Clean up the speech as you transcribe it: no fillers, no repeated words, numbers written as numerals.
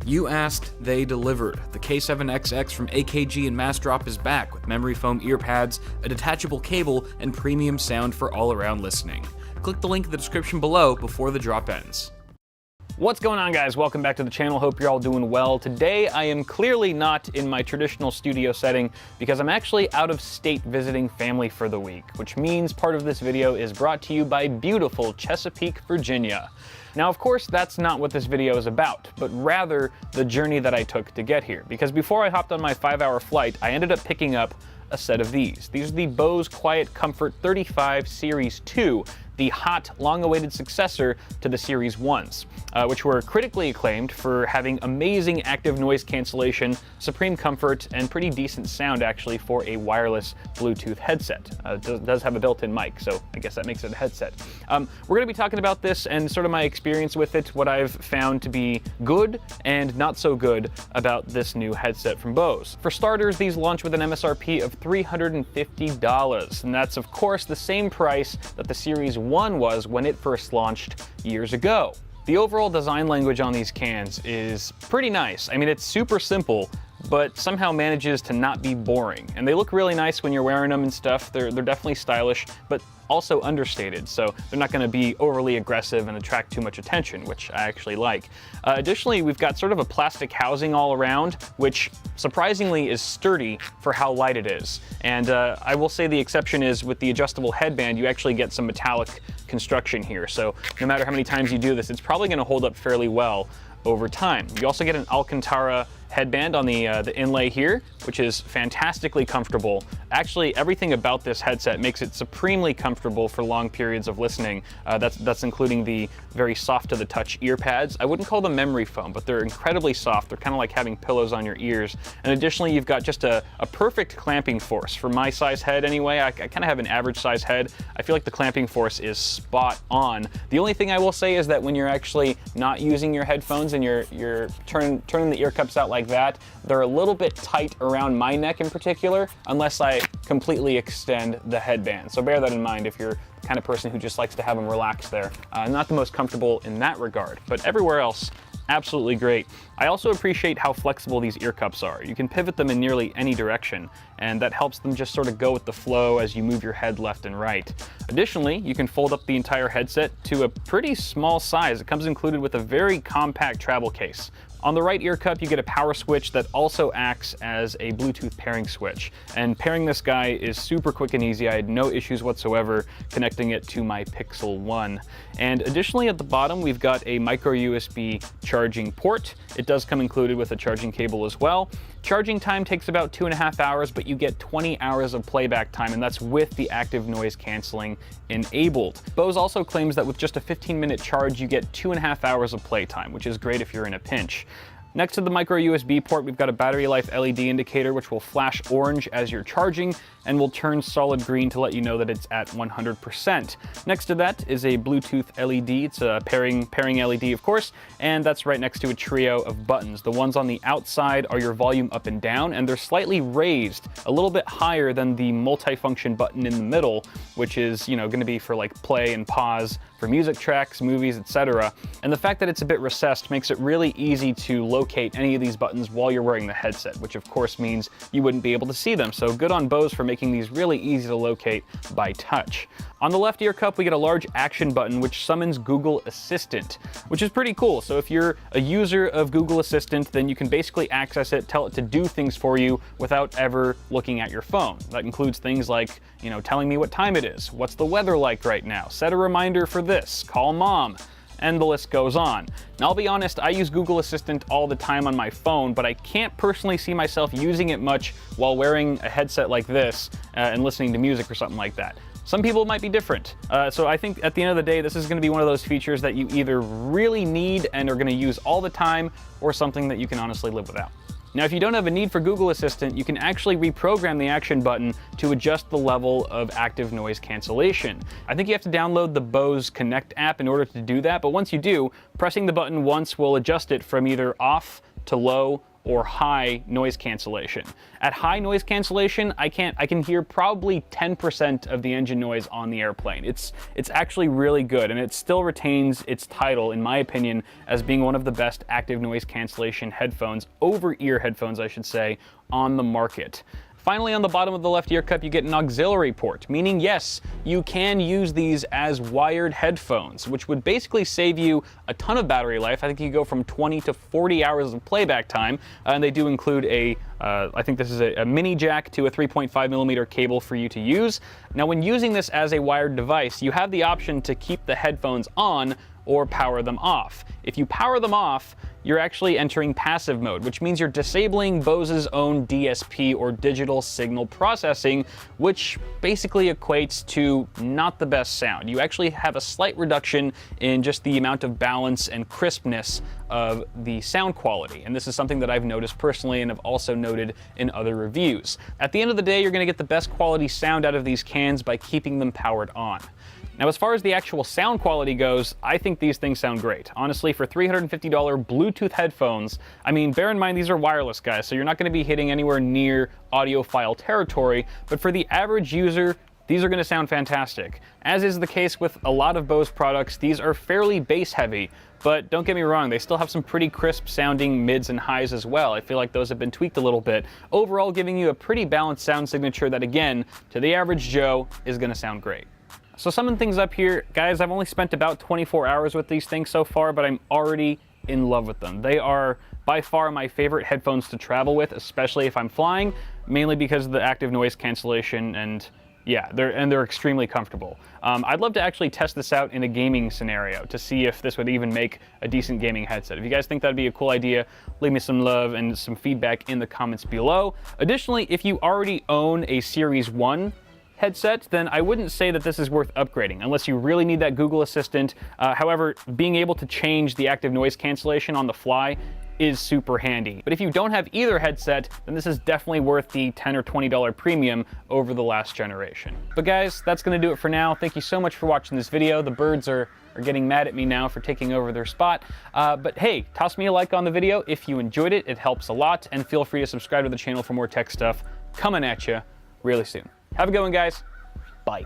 You asked, they delivered. The K7XX from AKG and Massdrop is back with memory foam ear pads, a detachable cable, and premium sound for all-around listening. Click the link in the description below before the drop ends. What's going on, guys? Welcome back to the channel. Hope you're all doing well. Today I am clearly not in my traditional studio setting because I'm actually out of state visiting family for the week, which means part of this video is brought to you by beautiful Chesapeake, Virginia. Now, of course, that's not what this video is about, but rather the journey that I took to get here. Because before I hopped on my 5-hour flight, I ended up picking up a set of these. These are the Bose Quiet Comfort 35 Series 2, the hot, long-awaited successor to the Series 1s, which were critically acclaimed for having amazing active noise cancellation, supreme comfort, and pretty decent sound actually for a wireless Bluetooth headset. It does have a built-in mic, so I guess that makes it a headset. We're going to be talking about this and sort of my experience with it, what I've found to be good and not so good about this new headset from Bose. For starters, these launch with an MSRP of $350, and that's of course the same price that the Series 1 was when it first launched years ago. The overall design language on these cans is pretty nice. I mean, it's super simple, but somehow manages to not be boring. And they look really nice when you're wearing them and stuff. They're definitely stylish, but also understated, so they're not going to be overly aggressive and attract too much attention, which I actually like. Additionally, we've got sort of a plastic housing all around, which surprisingly is sturdy for how light it is. And I will say the exception is with the adjustable headband, you actually get some metallic construction here. So no matter how many times you do this, it's probably going to hold up fairly well over time. You also get an Alcantara headband on the inlay here, which is fantastically comfortable. Actually, everything about this headset makes it supremely comfortable for long periods of listening. That's including the very soft to the touch ear pads. I wouldn't call them memory foam, but they're incredibly soft. They're kind of like having pillows on your ears. And additionally, you've got just a perfect clamping force. For my size head anyway, I kind of have an average size head. I feel like the clamping force is spot on. The only thing I will say is that when you're actually not using your headphones and you're turning the ear cups out like that, they're a little bit tight around my neck in particular, unless I completely extend the headband. So bear that in mind if you're the kind of person who just likes to have them relaxed there. Not the most comfortable in that regard, but everywhere else, absolutely great. I also appreciate how flexible these ear cups are. You can pivot them in nearly any direction, and that helps them just sort of go with the flow as you move your head left and right. Additionally, you can fold up the entire headset to a pretty small size. It comes included with a very compact travel case. On the right ear cup, you get a power switch that also acts as a Bluetooth pairing switch. And pairing this guy is super quick and easy. I had no issues whatsoever connecting it to my Pixel 1. And additionally, at the bottom, we've got a micro USB charging port. It does come included with a charging cable as well. Charging time takes about 2.5 hours, but you get 20 hours of playback time, and that's with the active noise canceling enabled. Bose also claims that with just a 15-minute charge, you get 2.5 hours of playtime, which is great if you're in a pinch. Next to the micro USB port, we've got a battery life LED indicator, which will flash orange as you're charging and will turn solid green to let you know that it's at 100%. Next to that is a Bluetooth LED. It's a pairing LED, of course, and that's right next to a trio of buttons. The ones on the outside are your volume up and down, and they're slightly raised a little bit higher than the multi-function button in the middle, which is, going to be for like play and pause for music tracks, movies, etc. And the fact that it's a bit recessed makes it really easy to locate any of these buttons while you're wearing the headset, which of course means you wouldn't be able to see them. So good on Bose for making these really easy to locate by touch. On the left ear cup, we get a large action button which summons Google Assistant, which is pretty cool. So if you're a user of Google Assistant, then you can basically access it, tell it to do things for you without ever looking at your phone. That includes things like, telling me what time it is, what's the weather like right now, set a reminder for this, call mom, and the list goes on. Now, I'll be honest, I use Google Assistant all the time on my phone, but I can't personally see myself using it much while wearing a headset like this and listening to music or something like that. Some people might be different. So I think at the end of the day, this is going to be one of those features that you either really need and are going to use all the time, or something that you can honestly live without. Now, if you don't have a need for Google Assistant, you can actually reprogram the action button to adjust the level of active noise cancellation. I think you have to download the Bose Connect app in order to do that, but once you do, pressing the button once will adjust it from either off to low or high noise cancellation. At high noise cancellation, I can hear probably 10% of the engine noise on the airplane. It's actually really good, and it still retains its title, in my opinion, as being one of the best active noise cancellation headphones, over-ear headphones, I should say, on the market. Finally, on the bottom of the left ear cup, you get an auxiliary port, meaning yes, you can use these as wired headphones, which would basically save you a ton of battery life. I think you go from 20 to 40 hours of playback time, and they do include I think this is a mini jack to a 3.5mm cable for you to use. Now, when using this as a wired device, you have the option to keep the headphones on or power them off. If you power them off, you're actually entering passive mode, which means you're disabling Bose's own DSP, or digital signal processing, which basically equates to not the best sound. You actually have a slight reduction in just the amount of balance and crispness of the sound quality, and this is something that I've noticed personally and have also noted in other reviews. At the end of the day, you're going to get the best quality sound out of these cans by keeping them powered on. Now, as far as the actual sound quality goes, I think these things sound great. Honestly, for $350 Bluetooth headphones, I mean, bear in mind these are wireless, guys, so you're not going to be hitting anywhere near audiophile territory, but for the average user, these are going to sound fantastic. As is the case with a lot of Bose products, these are fairly bass heavy, but don't get me wrong, they still have some pretty crisp sounding mids and highs as well. I feel like those have been tweaked a little bit, overall giving you a pretty balanced sound signature that, again, to the average Joe, is going to sound great. So summing things up here, guys, I've only spent about 24 hours with these things so far, but I'm already in love with them. They are by far my favorite headphones to travel with, especially if I'm flying, mainly because of the active noise cancellation, and yeah, they're extremely comfortable. I'd love to actually test this out in a gaming scenario to see if this would even make a decent gaming headset. If you guys think that'd be a cool idea, leave me some love and some feedback in the comments below. Additionally, if you already own a Series 1 headset, then I wouldn't say that this is worth upgrading unless you really need that Google Assistant. However, being able to change the active noise cancellation on the fly is super handy. But if you don't have either headset, then this is definitely worth the $10 or $20 premium over the last generation. But guys, that's gonna do it for now. Thank you so much for watching this video. The birds are getting mad at me now for taking over their spot. But hey, toss me a like on the video if you enjoyed it. It helps a lot, and feel free to subscribe to the channel for more tech stuff coming at you really soon. Have a good one, guys. Bye.